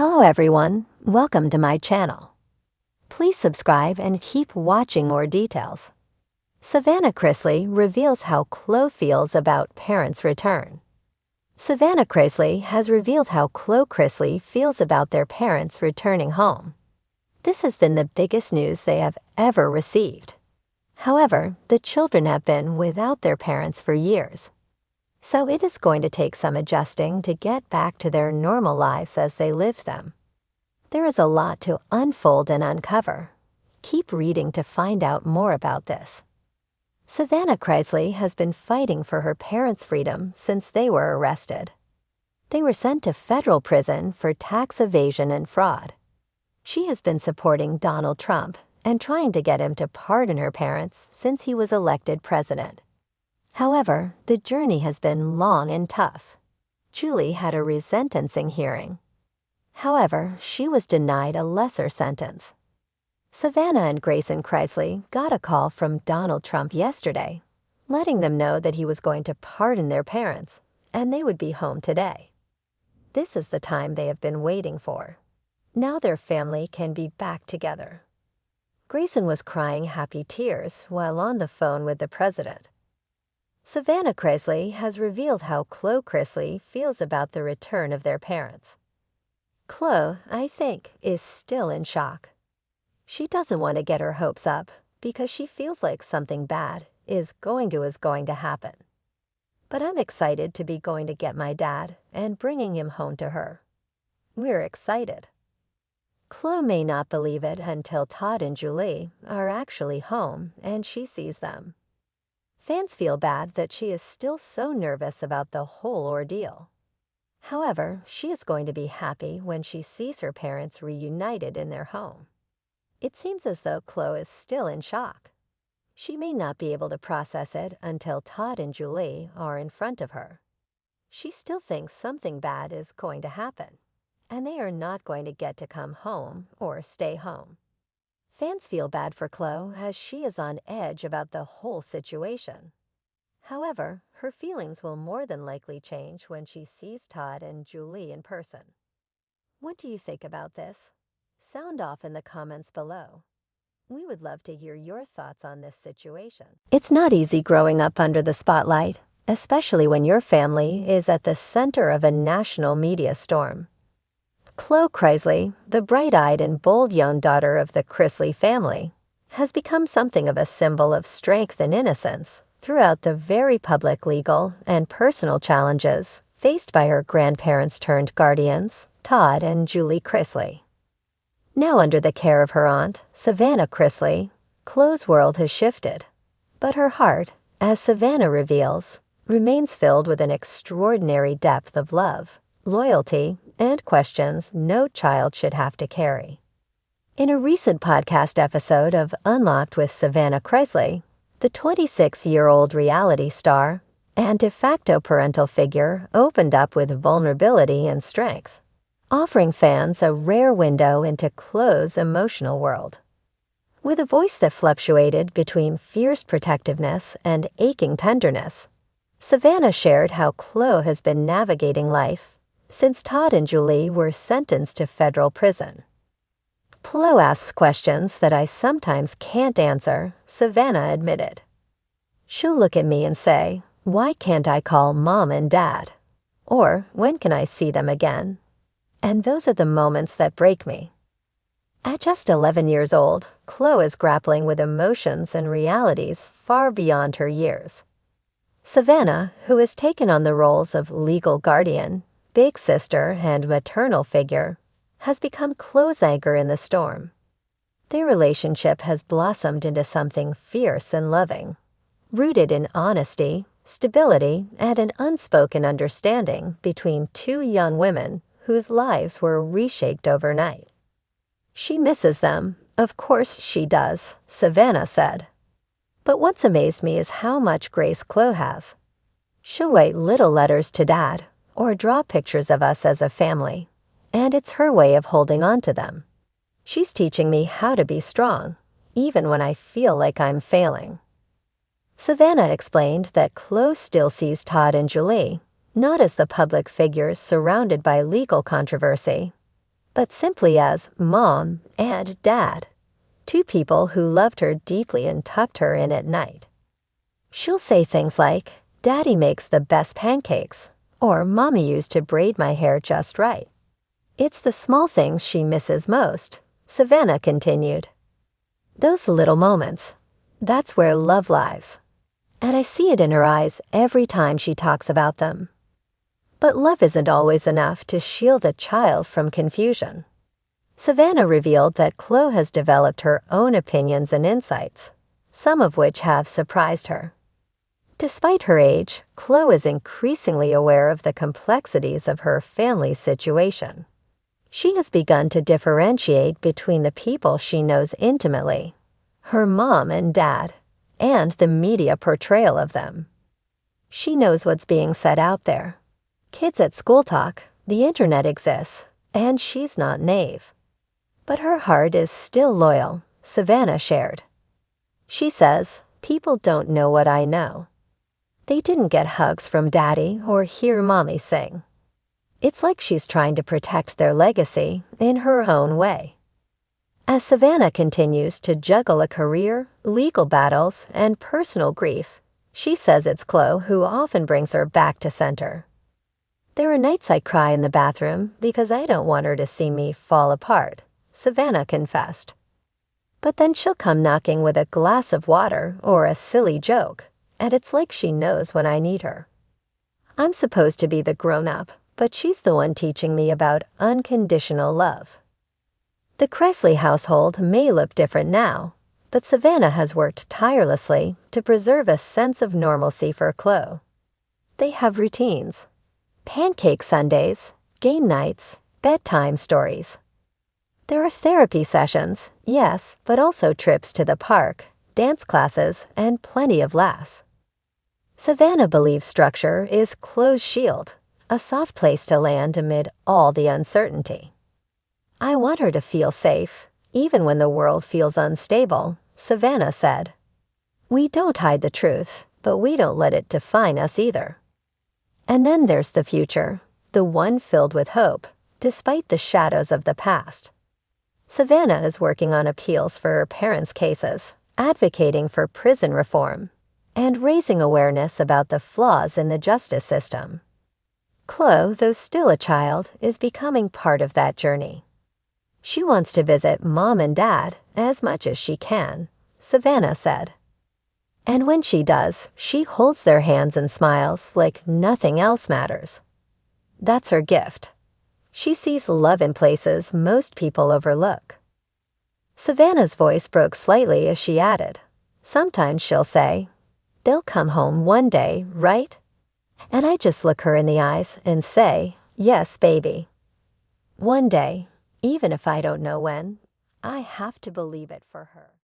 Hello everyone, welcome to my channel. Please subscribe and keep watching more details. Savannah Chrisley reveals how Chloe feels about parents' return. Savannah Chrisley has revealed how Chloe Chrisley feels about their parents returning home. This has been the biggest news they have ever received. However, the children have been without their parents for years. So it is going to take some adjusting to get back to their normal lives as they live them. There is a lot to unfold and uncover. Keep reading to find out more about this. Savannah Chrisley has been fighting for her parents' freedom since they were arrested. They were sent to federal prison for tax evasion and fraud. She has been supporting Donald Trump and trying to get him to pardon her parents since he was elected president. However, the journey has been long and tough. Julie had a resentencing hearing. However, she was denied a lesser sentence. Savannah and Grayson Chrisley got a call from Donald Trump yesterday, letting them know that he was going to pardon their parents, and they would be home today. This is the time they have been waiting for. Now their family can be back together. Grayson was crying happy tears while on the phone with the president. Savannah Chrisley has revealed how Chloe Chrisley feels about the return of their parents. Chloe, I think, is still in shock. She doesn't want to get her hopes up because she feels like something bad is going to happen. But I'm excited to be going to get my dad and bringing him home to her. We're excited. Chloe may not believe it until Todd and Julie are actually home and she sees them. Fans feel bad that she is still so nervous about the whole ordeal. However, she is going to be happy when she sees her parents reunited in their home. It seems as though Chloe is still in shock. She may not be able to process it until Todd and Julie are in front of her. She still thinks something bad is going to happen, and they are not going to get to come home or stay home. Fans feel bad for Chloe as she is on edge about the whole situation. However, her feelings will more than likely change when she sees Todd and Julie in person. What do you think about this? Sound off in the comments below. We would love to hear your thoughts on this situation. It's not easy growing up under the spotlight, especially when your family is at the center of a national media storm. Chloe Chrisley, the bright-eyed and bold young daughter of the Chrisley family, has become something of a symbol of strength and innocence throughout the very public legal and personal challenges faced by her grandparents-turned-guardians, Todd and Julie Chrisley. Now under the care of her aunt, Savannah Chrisley, Chloe's world has shifted, but her heart, as Savannah reveals, remains filled with an extraordinary depth of love, loyalty, and questions no child should have to carry. In a recent podcast episode of Unlocked with Savannah Chrisley, the 26-year-old reality star and de facto parental figure opened up with vulnerability and strength, offering fans a rare window into Chloe's emotional world. With a voice that fluctuated between fierce protectiveness and aching tenderness, Savannah shared how Chloe has been navigating life since Todd and Julie were sentenced to federal prison. Chloe asks questions that I sometimes can't answer, Savannah admitted. She'll look at me and say, "Why can't I call Mom and Dad?" Or, "When can I see them again?" And those are the moments that break me. At just 11 years old, Chloe is grappling with emotions and realities far beyond her years. Savannah, who has taken on the roles of legal guardian, big sister, and maternal figure, has become Chloe's anchor in the storm. Their relationship has blossomed into something fierce and loving, rooted in honesty, stability, and an unspoken understanding between two young women whose lives were reshaped overnight. She misses them, of course she does, Savannah said. But what's amazed me is how much grace Chloe has. She'll write little letters to Dad, or draw pictures of us as a family, and it's her way of holding on to them. She's teaching me how to be strong, even when I feel like I'm failing. Savannah explained that Chloe still sees Todd and Julie not as the public figures surrounded by legal controversy, but simply as Mom and Dad, two people who loved her deeply and tucked her in at night. She'll say things like, "Daddy makes the best pancakes," or "Mommy used to braid my hair just right." It's the small things she misses most, Savannah continued. Those little moments, that's where love lies. And I see it in her eyes every time she talks about them. But love isn't always enough to shield a child from confusion. Savannah revealed that Chloe has developed her own opinions and insights, some of which have surprised her. Despite her age, Chloe is increasingly aware of the complexities of her family's situation. She has begun to differentiate between the people she knows intimately, her mom and dad, and the media portrayal of them. She knows what's being said out there. Kids at school talk, the internet exists, and she's not naive. But her heart is still loyal, Savannah shared. She says, "People don't know what I know. They didn't get hugs from Daddy or hear Mommy sing." It's like she's trying to protect their legacy in her own way. As Savannah continues to juggle a career, legal battles, and personal grief, she says it's Chloe who often brings her back to center. "There are nights I cry in the bathroom because I don't want her to see me fall apart," Savannah confessed. But then she'll come knocking with a glass of water or a silly joke, and it's like she knows when I need her. "I'm supposed to be the grown-up, but she's the one teaching me about unconditional love." The Chrisley household may look different now, but Savannah has worked tirelessly to preserve a sense of normalcy for Chloe. They have routines: pancake Sundays, game nights, bedtime stories. There are therapy sessions, yes, but also trips to the park, dance classes, and plenty of laughs. Savannah believes structure is Chloe's shield, a soft place to land amid all the uncertainty. "I want her to feel safe, even when the world feels unstable," Savannah said. "We don't hide the truth, but we don't let it define us either." And then there's the future, the one filled with hope, despite the shadows of the past. Savannah is working on appeals for her parents' cases, advocating for prison reform, and raising awareness about the flaws in the justice system. Chloe, though still a child, is becoming part of that journey. She wants to visit Mom and Dad as much as she can, Savannah said. And when she does, she holds their hands and smiles like nothing else matters. That's her gift. She sees love in places most people overlook. Savannah's voice broke slightly as she added, "Sometimes she'll say, 'They'll come home one day, right?' And I just look her in the eyes and say, 'Yes, baby.' One day, even if I don't know when, I have to believe it for her."